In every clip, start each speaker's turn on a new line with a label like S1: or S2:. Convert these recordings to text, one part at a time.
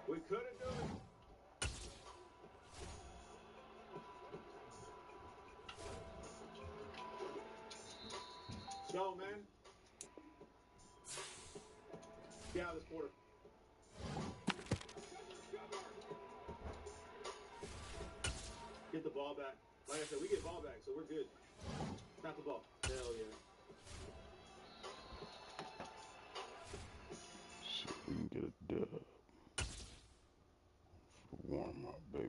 S1: We couldn't do it. Go, man. Get out of this quarter. Get the ball back. Like I said, we get ball back, so we're good. Not the ball. Hell yeah.
S2: So we can get a dub for warm up, baby.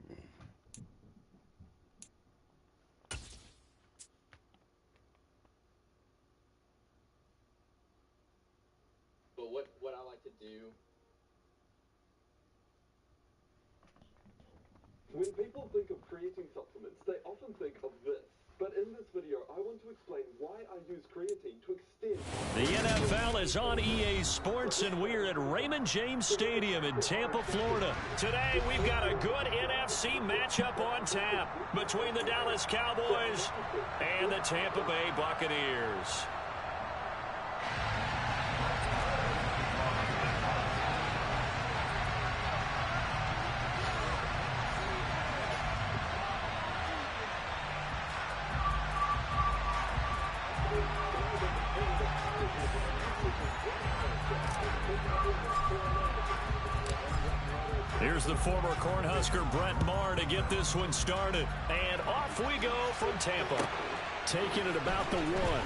S3: But what I like to do.
S4: When people think of creatine supplements, they often think of this. But in this video, I want to explain why I use creatine to extend.
S5: The NFL is on EA Sports, and we're at Raymond James Stadium in Tampa, Florida. Today, we've got a good NFC matchup on tap between the Dallas Cowboys and the Tampa Bay Buccaneers. Here's the former Cornhusker Brent Maher to get this one started. And off we go from Tampa. Taking it about the 1.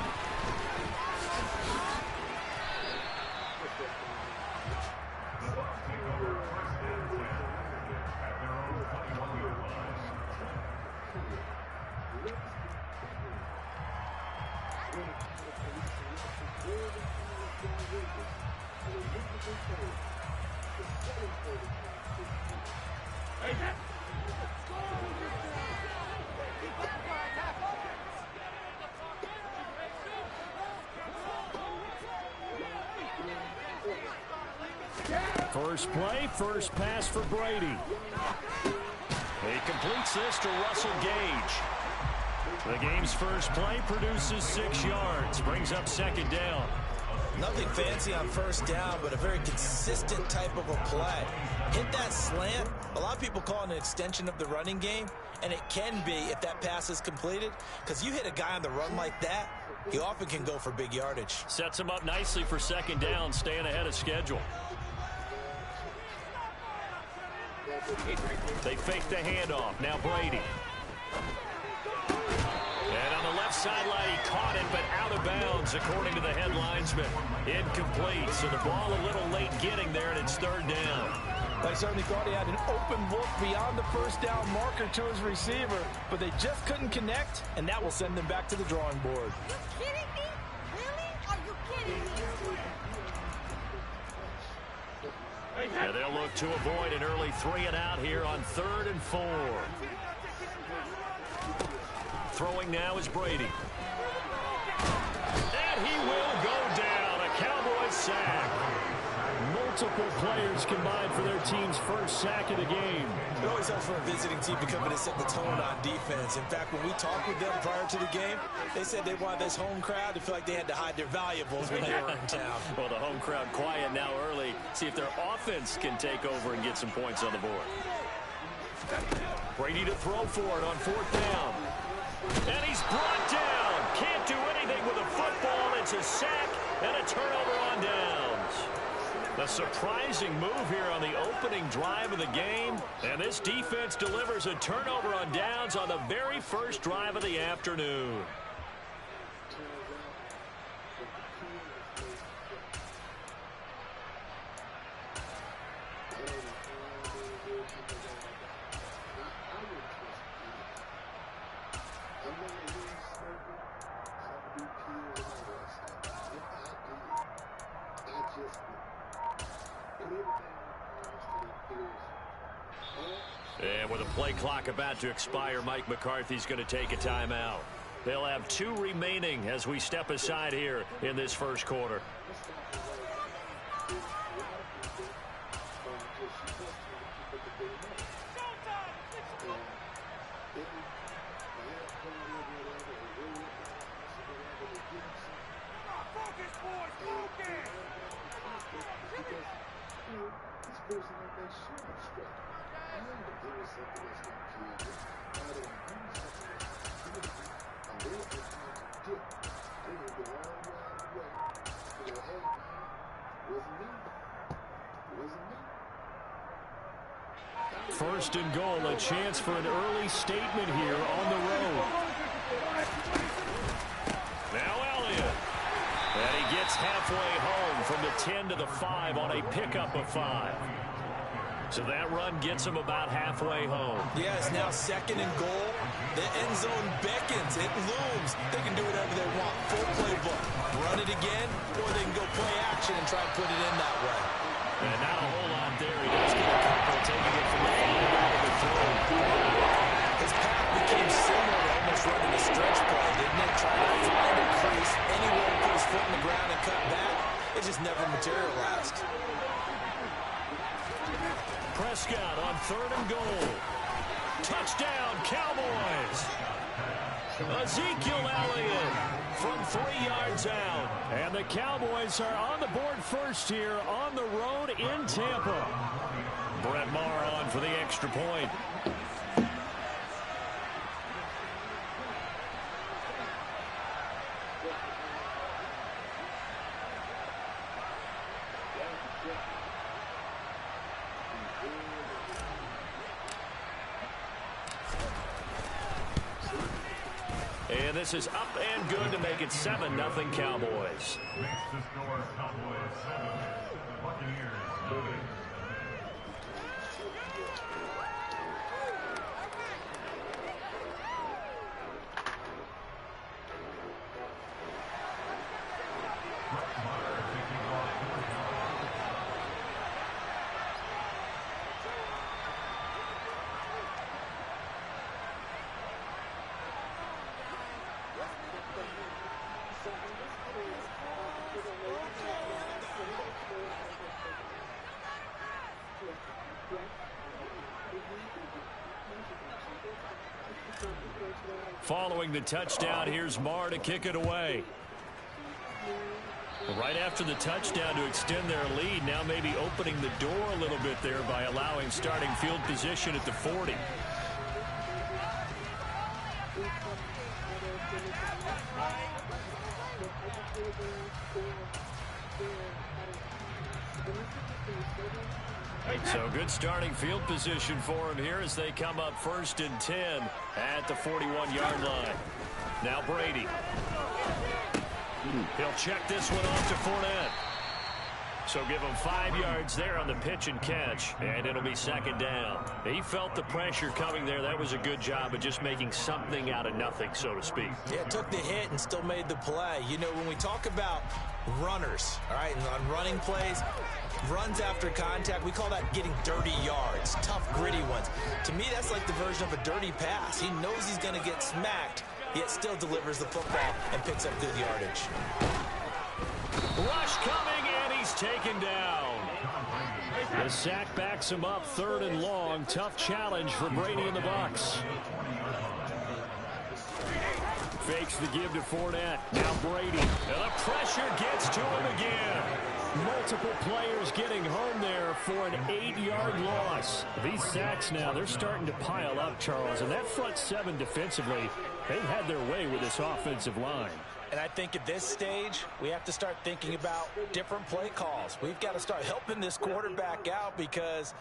S5: First play, first pass for Brady. He completes this to Russell Gage. The game's first play produces 6 yards, brings up second down.
S6: Nothing fancy on first down, but a very consistent type of a play. Hit that slant. A lot of people call it an extension of the running game, and it can be if that pass is completed, because you hit a guy on the run like that, he often can go for big yardage.
S5: Sets him up nicely for second down, staying ahead of schedule. They fake the handoff. Now Brady. And on the left sideline, he caught it, but out of bounds, according to the head linesman. Incomplete, so the ball a little late getting there, and it's third down.
S6: I certainly thought he had an open look beyond the first down marker to his receiver, but they just couldn't connect, and that will send them back to the drawing board.
S7: Are you kidding me? Really? Are you kidding me?
S5: Yeah, they'll look to avoid an early 3-and-out here on 3rd and 4. Throwing now is Brady. And he will go down. A Cowboys sack. Multiple players combined for their team's first sack of the game.
S6: It always helps for a visiting team to come in and set the tone on defense. In fact, when we talked with them prior to the game, they said they wanted this home crowd to feel like they had to hide their valuables when they were in town.
S5: Well, the home crowd quiet now early. See if their offense can take over and get some points on the board. Brady to throw for it on 4th down. And he's brought down. Can't do anything with a football. It's a sack and a turnover on downs. A surprising move here on the opening drive of the game. And this defense delivers a turnover on downs on the very first drive of the afternoon. And with a play clock about to expire, Mike McCarthy's going to take a timeout. They'll have 2 remaining as we step aside here in this first quarter.
S8: this person like that shit I'm straight. I know that there is something that's not clear. I don't do something that's not clear. And they're trying to dip. They're going to go all around the way. You know, hey, man, wasn't me. It wasn't me.
S5: First and goal, a chance for an early statement here on the road. Now Elliott. And he gets halfway home from the 10 to the 5 on a pickup of 5. So that run gets him about halfway home.
S6: Yeah, it's now second and goal. The end zone beckons. It looms. They can do whatever they want. Full playbook. Run it again, or they can go play action and try to put it in that way.
S5: And not a whole lot there. He does get a couple, taking it from the 5 out of the throw.
S6: His path became similar to almost running a stretch play, didn't it? Trying to find a crease, anywhere to put his foot in the ground and cut back. It just never materialized.
S5: Prescott on 3rd and goal. Touchdown, Cowboys. Ezekiel Elliott from 3 yards out. And the Cowboys are on the board first here on the road in Tampa. Brett Maher on for the extra point. And this is up and good to make it 7-0 Cowboys.
S9: Makes the score Cowboys 7, Buccaneers 9.
S5: Following the touchdown, here's Maher to kick it away. Right after the touchdown to extend their lead, now maybe opening the door a little bit there by allowing starting field position at the 40. So good starting field position for him here as they come up 1st and 10 at the 41-yard line. Now Brady. He'll check this one off to Fournette. So give him 5 yards there on the pitch and catch, and it'll be 2nd down. He felt the pressure coming there. That was a good job of just making something out of nothing, so to speak.
S6: Yeah, took the hit and still made the play. You know, when we talk about runners, all right, and on running plays, runs after contact, we call that getting dirty yards, tough, gritty ones. To me, that's like the version of a dirty pass. He knows he's going to get smacked, yet still delivers the football and picks up good yardage.
S5: Rush coming, and he's taken down. The sack backs him up 3rd and long. Tough challenge for Brady and the Bucs. Fakes the give to Fournette. Now Brady. And the pressure gets to him again. Multiple players getting home there for an 8-yard loss. These sacks now, they're starting to pile up, Charles. And that front 7 defensively, they've had their way with this offensive line.
S6: And I think at this stage, we have to start thinking about different play calls. We've got to start helping this quarterback out because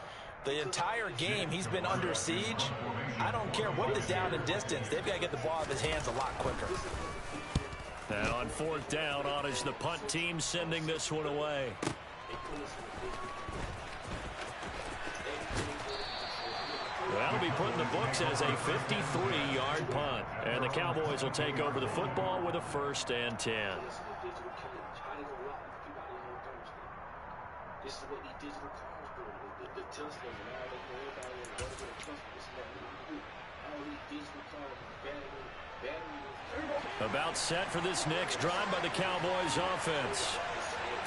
S6: the entire game he's been under siege. I don't care what the down and distance. They've got to get the ball out of his hands a lot quicker.
S5: And on 4th down, on is the punt team sending this one away. That'll be put in the books as a 53-yard punt. And the Cowboys will take over the football with a 1st and 10.
S8: This is what these digital cars do. The Teslas and all that. Everybody in the world trust this is what we do. All these digital cars, batteries.
S5: About set for this next drive by the Cowboys offense.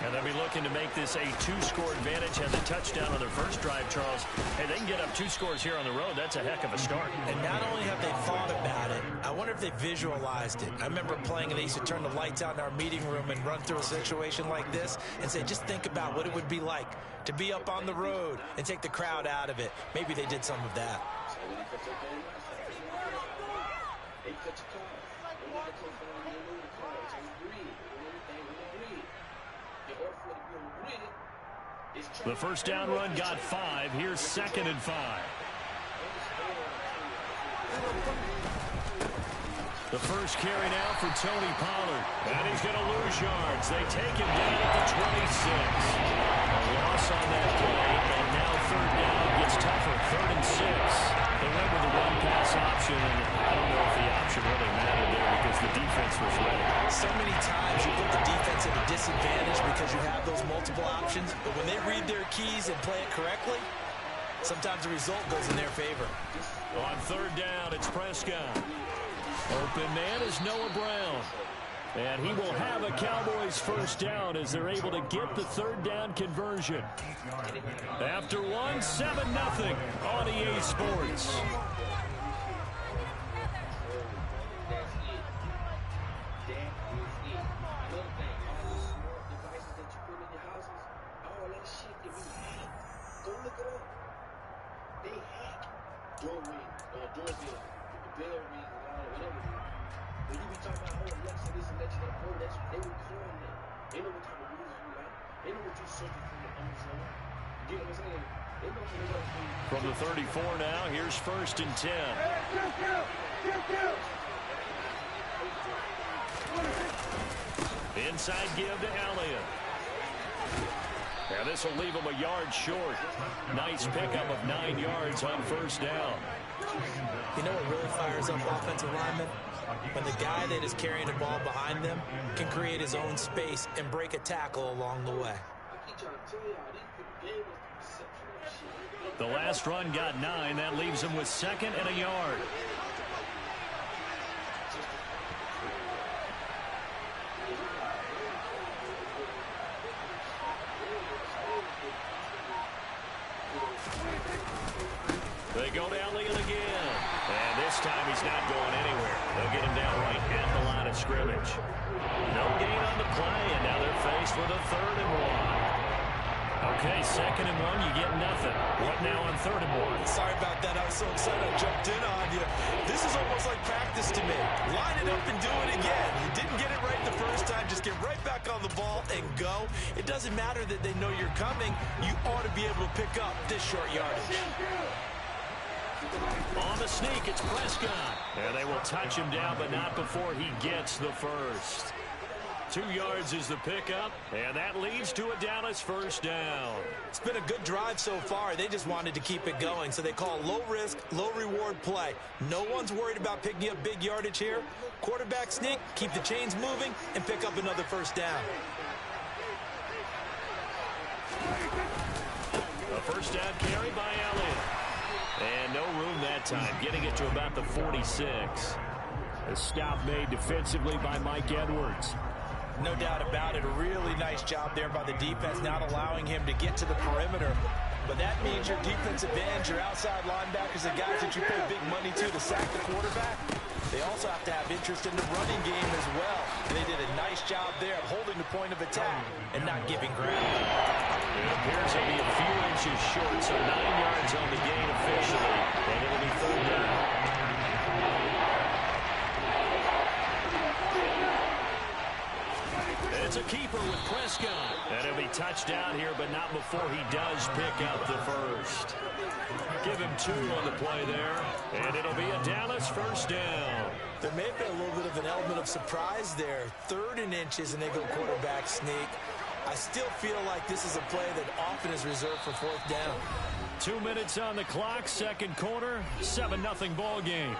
S5: And they'll be looking to make this a two-score advantage. Had the touchdown on their first drive, Charles. Hey, they can get up 2 scores here on the road. That's a heck of a start.
S6: And not only have they thought about it, I wonder if they visualized it. I remember playing and they used to turn the lights out in our meeting room and run through a situation like this and say, just think about what it would be like to be up on the road and take the crowd out of it. Maybe they did some of that.
S5: The first down run got 5. Here's 2nd and 5. The first carry now for Tony Pollard. And he's going to lose yards. They take him down at the 26. A loss on that play. And now 3rd down gets tougher. 3rd and 6. They went with the run-pass option. And I don't know if the option really mattered there because the defense was ready.
S6: So many times you put the defense at a disadvantage because you have those multiple options. But when they read their keys and play it correctly, sometimes the result goes in their favor.
S5: On 3rd down, it's Prescott. Open man is Noah Brown. And he will have a Cowboys first down as they're able to get the 3rd down conversion. After 1, 7-0 on EA Sports. From the 34 now, here's 1st and 10. Inside give to Elliott. Now this will leave him a yard short. Nice pickup of 9 yards on 1st down.
S6: You know what really fires up offensive linemen? When the guy that is carrying the ball behind them can create his own space and break a tackle along the way.
S5: The last run got 9. That leaves him with 2nd and a yard. They go to Elliott again. And this time he's not going anywhere. They'll get him down right at the line of scrimmage. No gain on the play, and now they're faced with a 3rd and 1. Okay, 2nd and 1, you get nothing. What now on 3rd and 1?
S6: Sorry about that. I was so excited I jumped in on you. This is almost like practice to me. Line it up and do it again. You didn't get it right the first time. Just get right back on the ball and go. It doesn't matter that they know you're coming. You ought to be able to pick up this short yardage.
S5: On the sneak, it's Prescott. And they will touch him down, but not before he gets the first. 2 yards is the pickup, and that leads to a Dallas first down.
S6: It's been a good drive so far. They just wanted to keep it going, so they call low-risk, low-reward play. No one's worried about picking up big yardage here. Quarterback sneak, keep the chains moving, and pick up another first down.
S5: A first down carry by Elliott. And no room that time, getting it to about the 46. A stop made defensively by Mike Edwards.
S6: No doubt about it. A really nice job there by the defense, not allowing him to get to the perimeter. But that means your defensive ends, your outside linebackers, the guys that you pay big money to sack the quarterback, they also have to have interest in the running game as well. And they did a nice job there of holding the point of attack and not giving ground.
S5: It appears to be a few inches short, so 9 yards on the gain officially, and it'll be 3rd down. It's a keeper with Prescott. And it'll be touchdown here, but not before he does pick up the first. Give him 2 on the play there. And it'll be a Dallas first down.
S6: There may have been a little bit of an element of surprise there. 3rd and inches, and they go quarterback sneak. I still feel like this is a play that often is reserved for 4th down.
S5: 2 minutes on the clock, 2nd quarter, 7-0 ball game.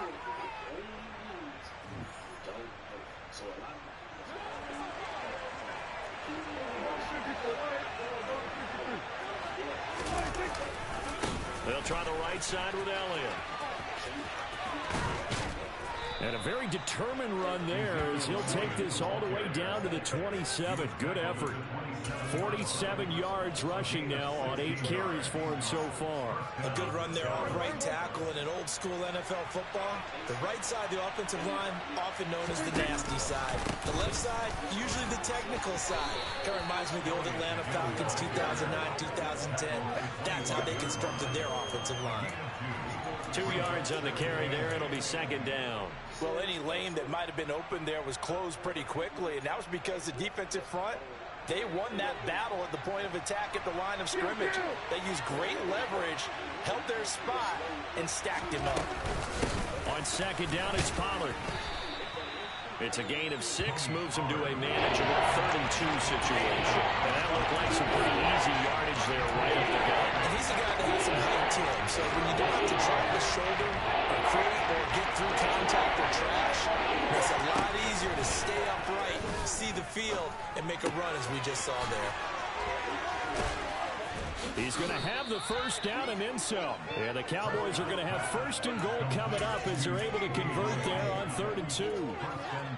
S5: They'll try the right side with Elliott. And a very determined run there as he'll take this all the way down to the 27. Good effort. 47 yards rushing now on 8 carries for him so far.
S6: A good run there off right tackle in an old school NFL football. The right side, the offensive line, often known as the nasty side. The left side, usually the technical side. Kind of reminds me of the old Atlanta Falcons 2009-2010. That's how they constructed their offensive line.
S5: 2 yards on the carry there. It'll be second down.
S6: Well, any lane that might have been open there was closed pretty quickly, and that was because the defensive front, they won that battle at the point of attack at the line of scrimmage. They used great leverage, held their spot, and stacked him up.
S5: On second down, it's Pollard. It's a gain of 6, moves him to a manageable 3rd and 2 situation. And that looked like some pretty easy yardage there right up the gut.
S6: And he's a guy that has some height to him, so when you don't have to drop the shoulder or create or get through contact or trash, it's a lot easier to stay upright, see the field, and make a run as we just saw there.
S5: He's going to have the first down and then some. And the Cowboys are going to have 1st and goal coming up as they're able to convert there on 3rd and 2.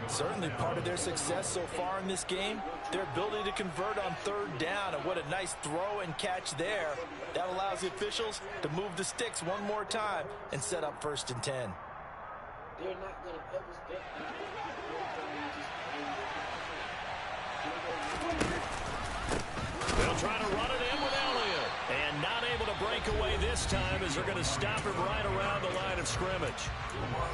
S6: Certainly part of their success so far in this game, their ability to convert on 3rd down. And what a nice throw and catch there. That allows the officials to move the sticks one more time and set up 1st and 10.
S8: They're not going to ever step.
S5: They'll try to run it in with Elliott. And not able to break away this time as they're going to stop him right around the line of scrimmage.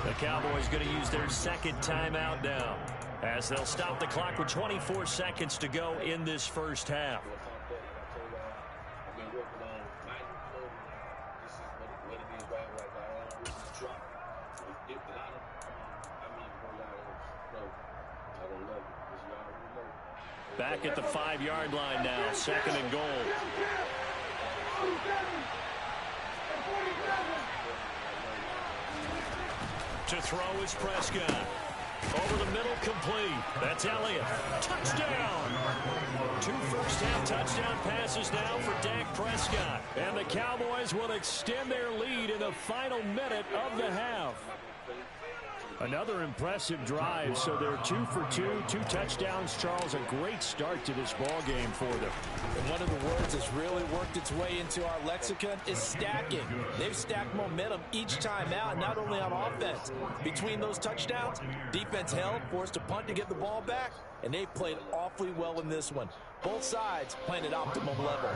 S5: The Cowboys going to use their 2nd timeout now as they'll stop the clock with 24 seconds to go in this first half. Back at the 5-yard line now, 2nd and goal. To throw is Prescott. Over the middle, complete. That's Elliott. Touchdown! 2 first-half touchdown passes now for Dak Prescott. And the Cowboys will extend their lead in the final minute of the half. Another impressive drive, so they're 2 for 2, 2 touchdowns. Charles, a great start to this ball game for them.
S6: And one of the words that's really worked its way into our lexicon is stacking. They've stacked momentum each time out, not only on offense. Between those touchdowns, defense held, forced a punt to get the ball back, and they played awfully well in this one. Both sides playing at optimum level.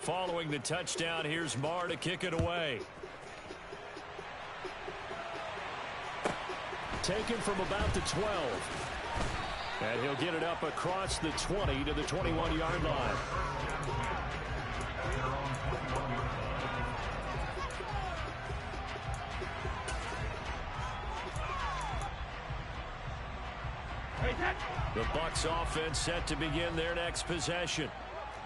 S5: Following the touchdown, here's Marr to kick it away. Taken from about the 12. And he'll get it up across the 20 to the 21-yard line. The Bucs offense set to begin their next possession.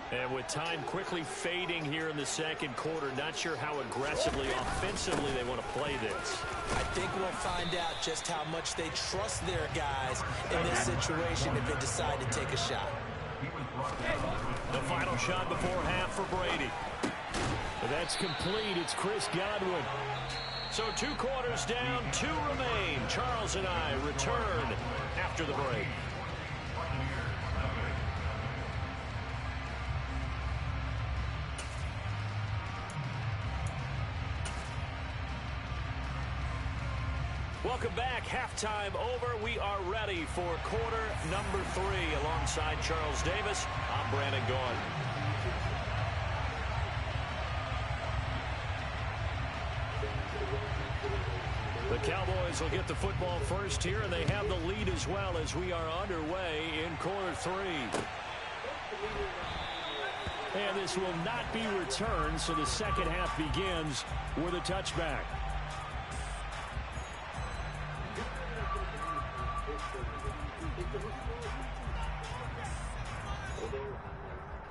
S5: And with time quickly fading here in the second quarter, not sure how aggressively, offensively they want to play this.
S6: I think we'll find out just how much they trust their guys in this situation if they decide to take a shot.
S5: The final shot before half for Brady. That's complete. It's Chris Godwin. So 2 quarters down, 2 remain. Charles and I return after the break. Welcome back. Halftime over. We are ready for quarter number 3. Alongside Charles Davis, I'm Brandon Gaudin. The Cowboys will get the football first here, and they have the lead as well as we are underway in quarter 3. And this will not be returned, so the second half begins with a touchback.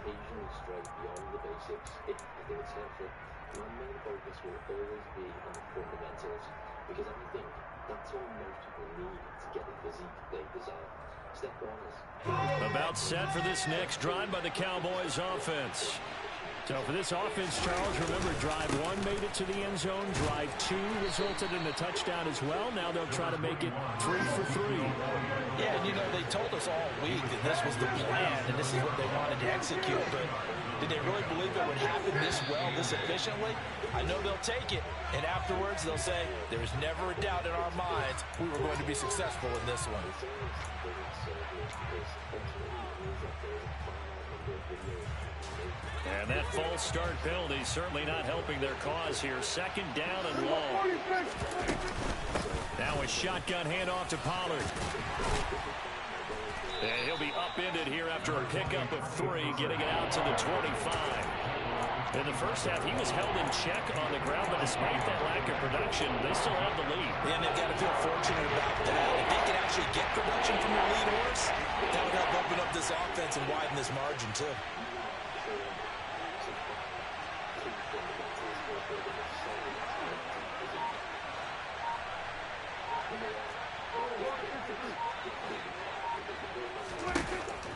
S4: Occasionally stray beyond the basics, I think it's helpful
S10: but my main focus will always be on the fundamentals, because I think that's all most people need to get the physique they desire. Step one is
S5: about set for this next drive by the Cowboys offense. So for this offense, Charles, remember, drive 1 made it to the end zone. Drive 2 resulted in a touchdown as well. Now they'll try to make it 3 for 3.
S6: Yeah, and you know, they told us all week that this was the plan and this is what they wanted to execute, but did they really believe it would happen this well, this efficiently? I know they'll take it, and afterwards they'll say, there was never a doubt in our minds we were going to be successful in this one.
S5: And that false start penalty certainly not helping their cause here. Second down and long. Now a shotgun handoff to Pollard. And he'll be upended here after a pickup of 3, getting it out to the 25. In the first half, he was held in check on the ground, but despite that lack of production, they still have the lead.
S6: And they've got to feel fortunate about that. If they can actually get production from their lead horse, that would help open up this offense and widen this margin, too.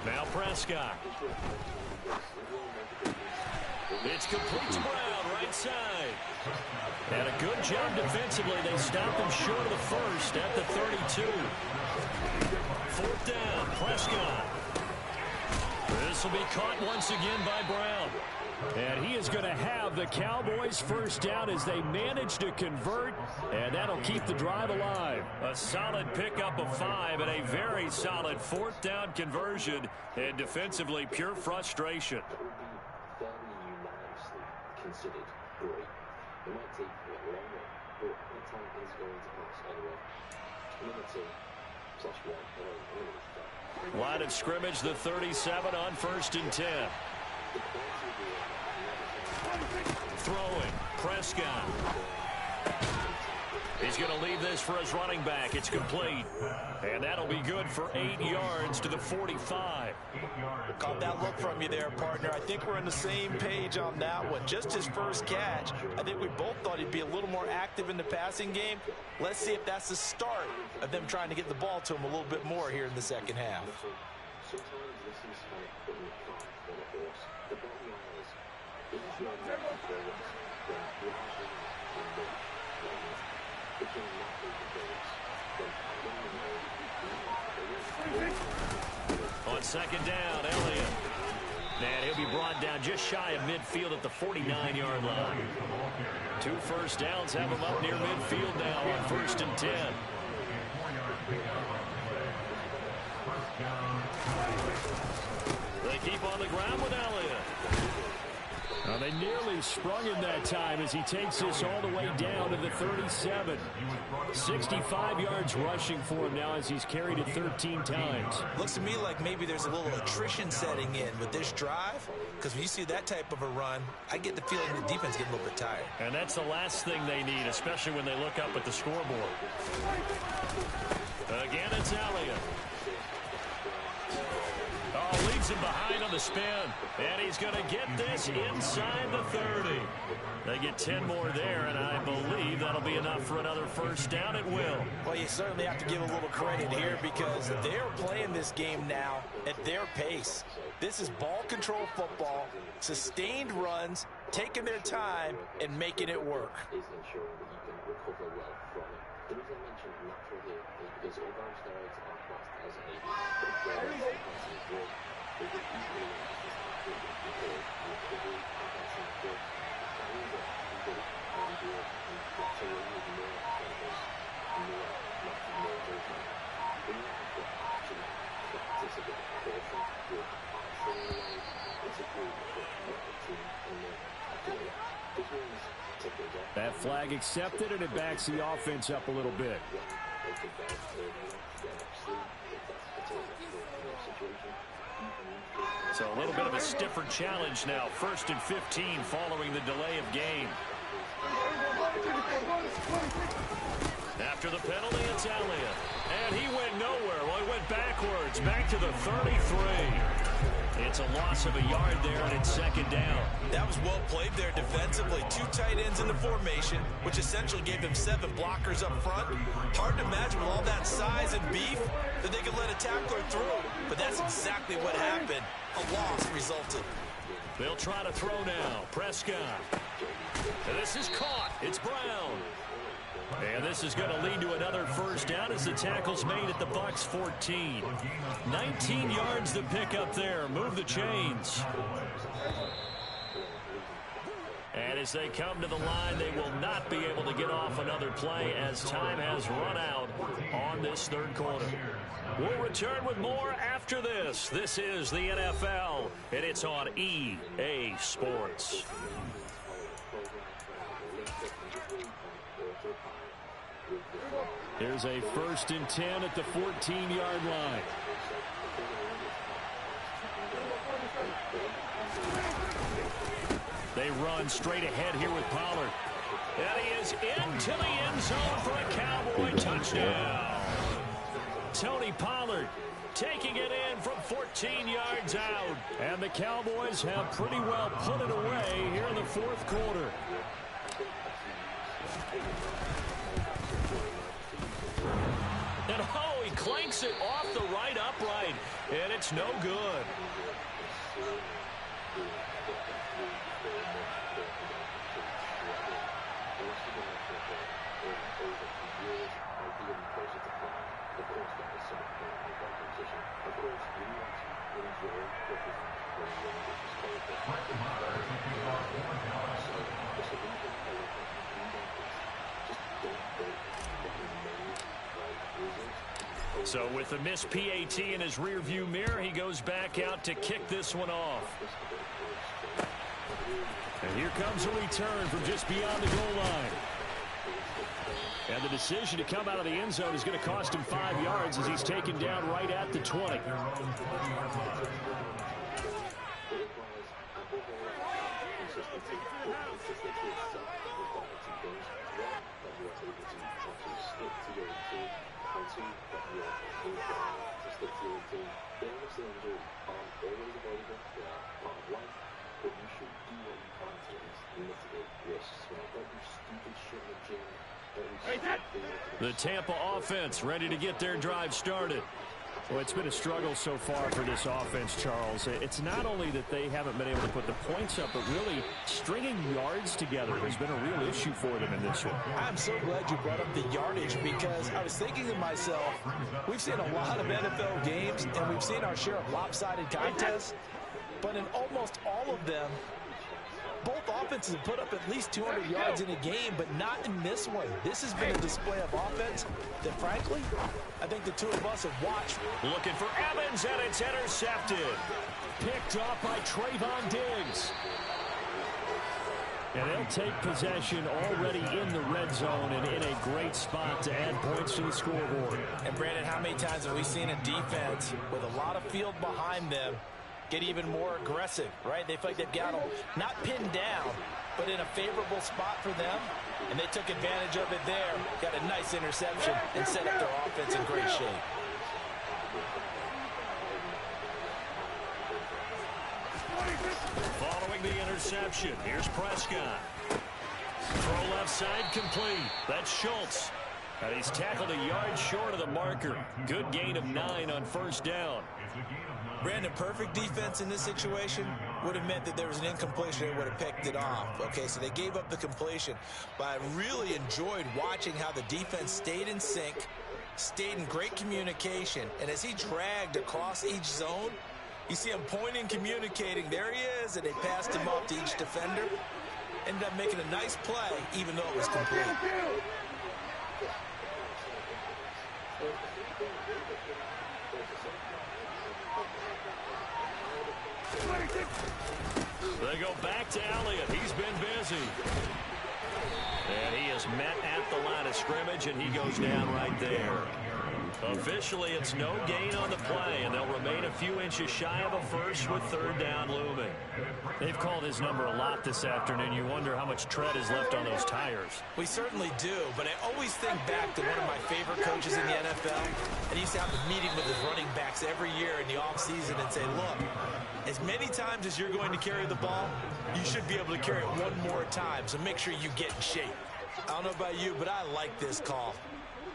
S5: Now Prescott. It's complete to Brown, right side. And a good job defensively. They stopped him short of the first at the 32. 4th down, Prescott. This will be caught once again by Brown. And he is going to have the Cowboys first down as they manage to convert, and that'll keep the drive alive. A solid pickup of 5 and a very solid 4th down conversion, and defensively pure frustration.
S10: very unanimously considered great. It might take a little longer, but that time is going to pass anyway. Number 2/1.
S5: Line of scrimmage, the 37 on 1st and 10. Throwing, Prescott. He's going to leave this for his running back. It's complete. And that'll be good for 8 yards to the 45.
S6: Caught that look from you there, partner. I think we're on the same page on that one. Just his first catch. I think we both thought he'd be a little more active in the passing game. Let's see if that's the start of them trying to get the ball to him a little bit more here in the second half.
S10: Sometimes this is like putting a cart on a horse. The bottom line is, if you're not making progress, then you're not going to win. If you're not making progress, then
S5: on 2nd down, Elliott. And he'll be brought down just shy of midfield at the 49-yard line. 2 first downs have him up near midfield now on 1st and 10. They keep on the ground with Elliott. Now they nearly sprung him that time as he takes this all the way down to the 37. 65 yards rushing for him now as he's carried it 13 times.
S6: Looks to me like maybe there's a little attrition setting in with this drive, because when you see that type of a run, I get the feeling the defense getting a little bit tired.
S5: And that's the last thing they need, especially when they look up at the scoreboard. Again, it's Elliott. Oh, leads him behind on the spin. And he's going to get this inside the 30. They get 10 more there, and I believe that'll be enough for another first down. It will.
S6: Well, you certainly have to give a little credit here because they're playing this game now at their pace. This is ball control football, sustained runs, taking their time, and making it work.
S10: is ensuring that you can recover well from it. The reason I mentioned natural here is because although steroids are classed as a defensive drug, they can easily recovery and drugs. That is a good idea, and bacteria with more chemicals, more lactic When you have to actually practice a bit of caution with training, it's a good team and this one's ticked up.
S5: That flag accepted, and it backs the offense up a little bit. So a little bit of a stiffer challenge now. 1st and 15 following the delay of game. After the penalty, it's Elliott. And he went nowhere. Well, he went backwards, back to the 33. It's a loss of a yard there, and it's second down.
S6: That was well played there defensively. 2 tight ends in the formation, which essentially gave them 7 blockers up front. Hard to imagine with all that size and beef that they could let a tackler through. But that's exactly what happened. A loss resulted.
S5: They'll try to throw now. Prescott. And this is caught. It's Brown. And this is going to lead to another first down as the tackle's made at the Bucs 14. 19 yards to pick up there. Move the chains. And as they come to the line, they will not be able to get off another play as time has run out on this third quarter. We'll return with more after this. This is the NFL, and it's on EA Sports. There's a 1st and 10 at the 14-yard line. They run straight ahead here with Pollard. And he is into the end zone for a Cowboy touchdown. Tony Pollard taking it in from 14 yards out. And the Cowboys have pretty well put it away here in the fourth quarter. And oh, he clanks it off the right upright, and it's no good. So with a missed PAT in his rearview mirror, he goes back out to kick this one off. And here comes a return from just beyond the goal line. And the decision to come out of the end zone is going to cost him 5 yards as he's taken down right at the 20. The Tampa offense ready to get their drive started. Well, it's been a struggle so far for this offense, Charles. It's not only that they haven't been able to put the points up, but really stringing yards together has been a real issue for them in this one.
S6: I'm so glad you brought up the yardage because I was thinking to myself, we've seen a lot of NFL games and we've seen our share of lopsided contests, but in almost all of them, both offenses have put up at least 200 yards in a game, but not in this one. This has been a display of offense that, frankly, I think the two of us have watched.
S5: Looking for Evans, and it's intercepted. Picked off by Trayvon Diggs. And they'll take possession already in the red zone and in a great spot to add points to the scoreboard.
S6: And, Brandon, how many times have we seen a defense with a lot of field behind them get even more aggressive, right? They feel like they've got them not pinned down, but in a favorable spot for them, and they took advantage of it there, got a nice interception, and set up their offense in great shape.
S5: Following the interception, here's Prescott. Throw left side complete. That's Schultz. And he's tackled a yard short of the marker. Good gain of 9 on first down.
S6: Brandon, perfect defense in this situation would have meant that there was an incompletion and would have picked it off. Okay, so they gave up the completion. But I really enjoyed watching how the defense stayed in sync, stayed in great communication. And as he dragged across each zone, you see him pointing, communicating. There he is, and they passed him off to each defender. Ended up making a nice play, even though it was complete.
S5: They go back to Elliott. He's been busy. And he is met at the line of scrimmage, and he goes down right there. Officially, it's no gain on the play, and they'll remain a few inches shy of a first with third down looming.
S11: They've called his number a lot this afternoon. You wonder how much tread is left on those tires.
S6: We certainly do, but I always think back to one of my favorite coaches in the NFL, and he used to have a meeting with his running backs every year in the offseason and say, look, as many times as you're going to carry the ball, you should be able to carry it one more time, so make sure you get in shape. I don't know about you, but I like this call.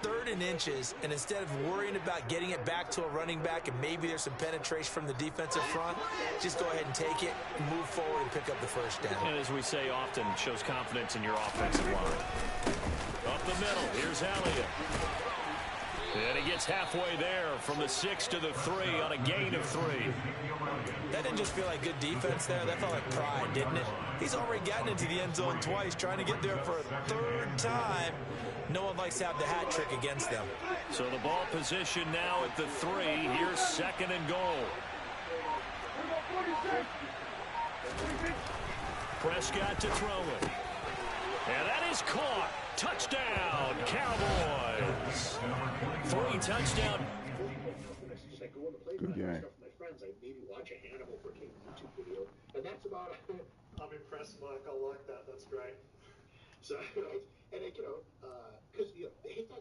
S6: 3rd and inches, and instead of worrying about getting it back to a running back and maybe there's some penetration from the defensive front, just go ahead and take it and move forward and pick up the first down.
S5: And as we say often, shows confidence in your offensive line. Up the middle, here's Elliott. And he gets halfway there from the 6 to the 3 on a gain of 3.
S6: That didn't just feel like good defense there. That felt like pride, didn't it? He's already gotten into the end zone twice, trying to get there for a 3rd time. No one likes to have the hat trick against them.
S5: So the ball position now at the 3. Here's 2nd and goal. Prescott to throw it. And that is caught. Touchdown, Cowboys. 3 touchdown.
S2: Good game.
S8: My friends, I maybe watch a Hannibal for King YouTube video, and that's about it.
S1: I'm impressed, Mike. I like that. That's great.
S8: So, and like, because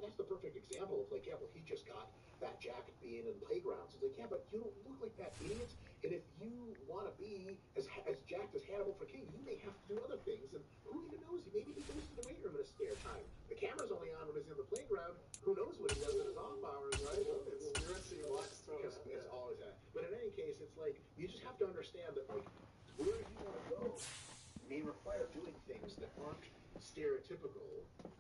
S8: that's the perfect example of like, yeah, well, he just got that Jack being in playgrounds. It's like, yeah, but you don't look like that, idiot. And if you want to be as jacked as Hannibal for King, you may have to do other things. And who even knows? Maybe he goes to the weight room in his spare time. The camera's only on when he's in the playground. Who knows what he does in his off hours, right?
S1: It's USC likes throwing
S8: it's always that. But in any case, it's like you just have to understand that like where you want to go may require doing things that aren't stereotypical.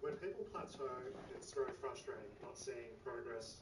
S1: When people plateau, it's very frustrating not seeing progress